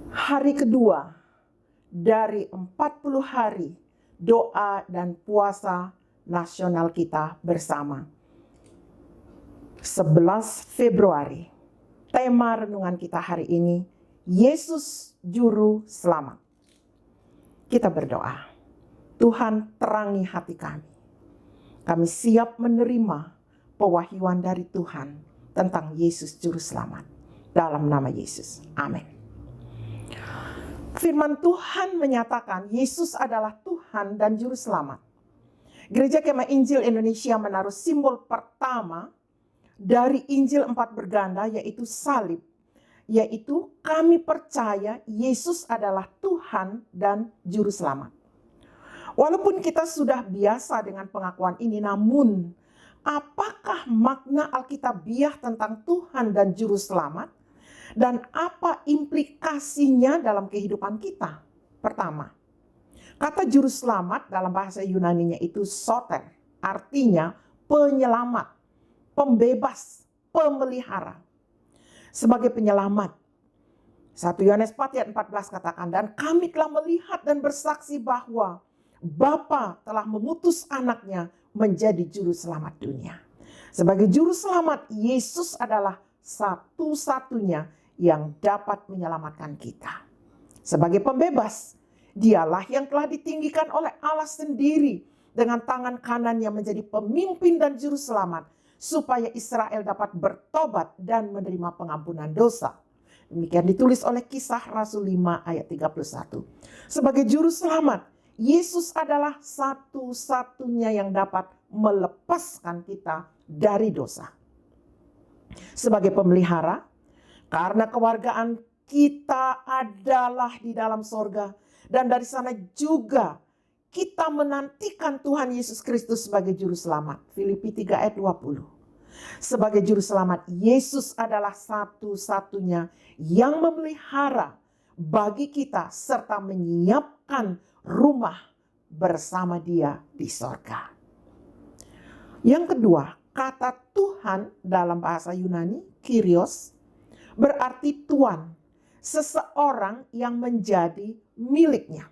Hari kedua dari 40 hari doa dan puasa nasional kita bersama. 11 Februari. Tema renungan kita hari ini, Yesus Juru Selamat. Kita berdoa. Tuhan, terangi hati kami. Kami siap menerima pewahyuan dari Tuhan tentang Yesus Juru Selamat. Dalam nama Yesus. Amin. Firman Tuhan menyatakan Yesus adalah Tuhan dan Juru Selamat. Gereja Kemah Injil Indonesia menaruh simbol pertama dari Injil 4 berganda, yaitu salib. Yaitu kami percaya Yesus adalah Tuhan dan Juru Selamat. Walaupun kita sudah biasa dengan pengakuan ini, namun apakah makna Alkitabiah tentang Tuhan dan Juru Selamat? Dan apa implikasinya dalam kehidupan kita? Pertama, kata juru selamat dalam bahasa Yunaninya itu soter, artinya penyelamat, pembebas, pemelihara. Sebagai penyelamat, 1 Yohanes 4 ayat 14 katakan, dan kami telah melihat dan bersaksi bahwa Bapa telah mengutus anaknya menjadi juru selamat dunia. Sebagai juru selamat, Yesus adalah satu-satunya yang dapat menyelamatkan kita. Sebagai pembebas, dialah yang telah ditinggikan oleh Allah sendiri dengan tangan kanannya menjadi pemimpin dan juru selamat, supaya Israel dapat bertobat dan menerima pengampunan dosa. Demikian ditulis oleh Kisah Rasul 5 ayat 31. Sebagai juru selamat, Yesus adalah satu-satunya yang dapat melepaskan kita dari dosa. Sebagai pemelihara, karena kewargaan kita adalah di dalam sorga, dan dari sana juga kita menantikan Tuhan Yesus Kristus sebagai juru selamat. Filipi 3 ayat 20. Sebagai juru selamat, Yesus adalah satu-satunya yang memelihara bagi kita serta menyiapkan rumah bersama Dia di sorga. Yang kedua, kata Tuhan dalam bahasa Yunani, Kyrios, berarti Tuan, seseorang yang menjadi miliknya.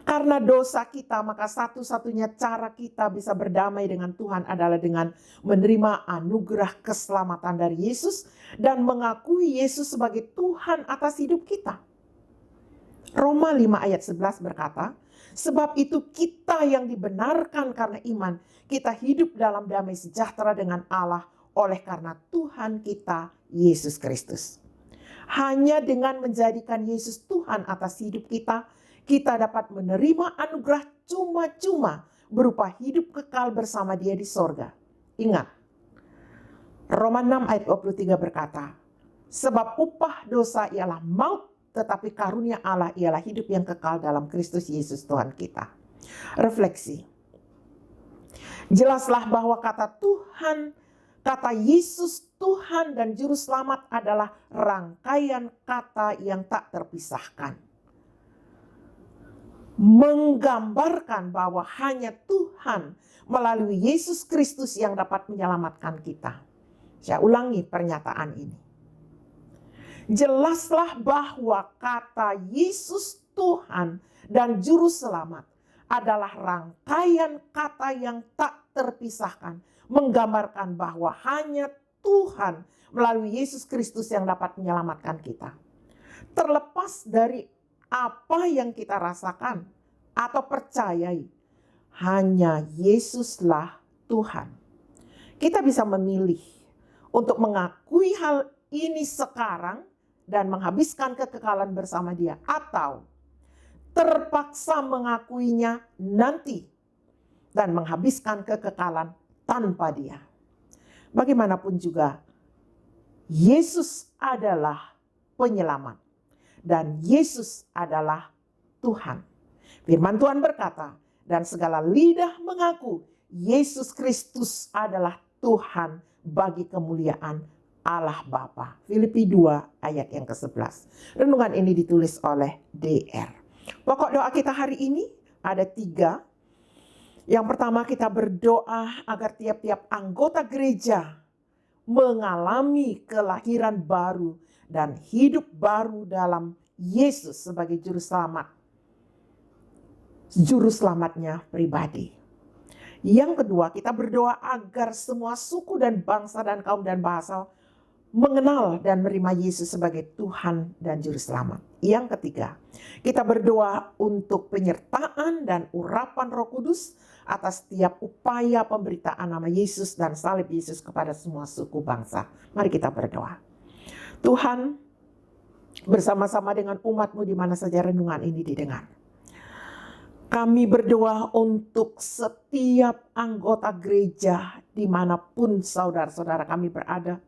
Karena dosa kita, maka satu-satunya cara kita bisa berdamai dengan Tuhan adalah dengan menerima anugerah keselamatan dari Yesus dan mengakui Yesus sebagai Tuhan atas hidup kita. Roma 5 ayat 11 berkata, sebab itu kita yang dibenarkan karena iman, kita hidup dalam damai sejahtera dengan Allah oleh karena Tuhan kita Yesus Kristus. Hanya dengan menjadikan Yesus Tuhan atas hidup kita, kita dapat menerima anugerah cuma-cuma berupa hidup kekal bersama Dia di sorga. Ingat, Roma 6 ayat 23 berkata, sebab upah dosa ialah maut, tetapi karunia Allah ialah hidup yang kekal dalam Kristus Yesus Tuhan kita. Refleksi. Jelaslah bahwa kata Tuhan, kata Yesus Tuhan dan Juru Selamat adalah rangkaian kata yang tak terpisahkan. Menggambarkan bahwa hanya Tuhan melalui Yesus Kristus yang dapat menyelamatkan kita. Saya ulangi pernyataan ini. Jelaslah bahwa kata Yesus Tuhan dan Juru Selamat adalah rangkaian kata yang tak terpisahkan, menggambarkan bahwa hanya Tuhan melalui Yesus Kristus yang dapat menyelamatkan kita. Terlepas dari apa yang kita rasakan atau percayai, hanya Yesuslah Tuhan. Kita bisa memilih untuk mengakui hal ini sekarang dan menghabiskan kekekalan bersama Dia, atau terpaksa mengakuinya nanti dan menghabiskan kekekalan tanpa Dia. Bagaimanapun juga, Yesus adalah penyelamat dan Yesus adalah Tuhan. Firman Tuhan berkata, dan segala lidah mengaku Yesus Kristus adalah Tuhan bagi kemuliaan Allah Bapa. Filipi 2 ayat yang ke-11. Renungan ini ditulis oleh DR. Pokok doa kita hari ini ada 3. Yang pertama, kita berdoa agar tiap-tiap anggota gereja mengalami kelahiran baru dan hidup baru dalam Yesus sebagai juru selamatnya pribadi. Yang kedua, kita berdoa agar semua suku dan bangsa dan kaum dan bahasa mengenal dan menerima Yesus sebagai Tuhan dan Juru Selamat. Yang ketiga, kita berdoa untuk penyertaan dan urapan Roh Kudus atas setiap upaya pemberitaan nama Yesus dan salib Yesus kepada semua suku bangsa. Mari kita berdoa. Tuhan, bersama-sama dengan umat-Mu di mana saja renungan ini didengar, kami berdoa untuk setiap anggota gereja dimanapun saudara-saudara kami berada.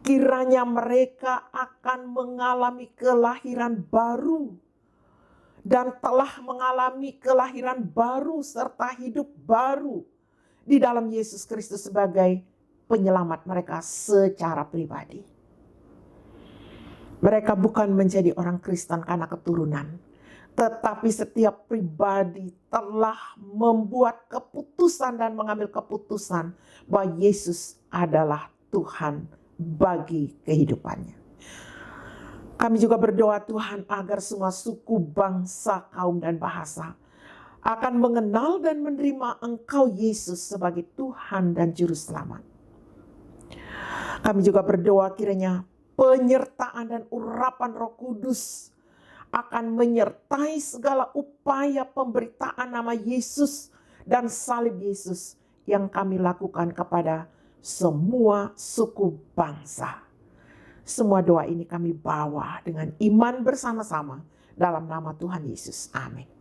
Kiranya mereka akan mengalami kelahiran baru dan telah mengalami kelahiran baru serta hidup baru di dalam Yesus Kristus sebagai penyelamat mereka secara pribadi. Mereka bukan menjadi orang Kristen karena keturunan, tetapi setiap pribadi telah membuat keputusan dan mengambil keputusan bahwa Yesus adalah Tuhan bagi kehidupannya. Kami juga berdoa Tuhan agar semua suku, bangsa, kaum dan bahasa akan mengenal dan menerima Engkau Yesus sebagai Tuhan dan Juru Selamat. Kami juga berdoa kiranya penyertaan dan urapan Roh Kudus akan menyertai segala upaya pemberitaan nama Yesus dan salib Yesus yang kami lakukan kepada semua suku bangsa. Semua doa ini kami bawa dengan iman bersama-sama dalam nama Tuhan Yesus. Amin.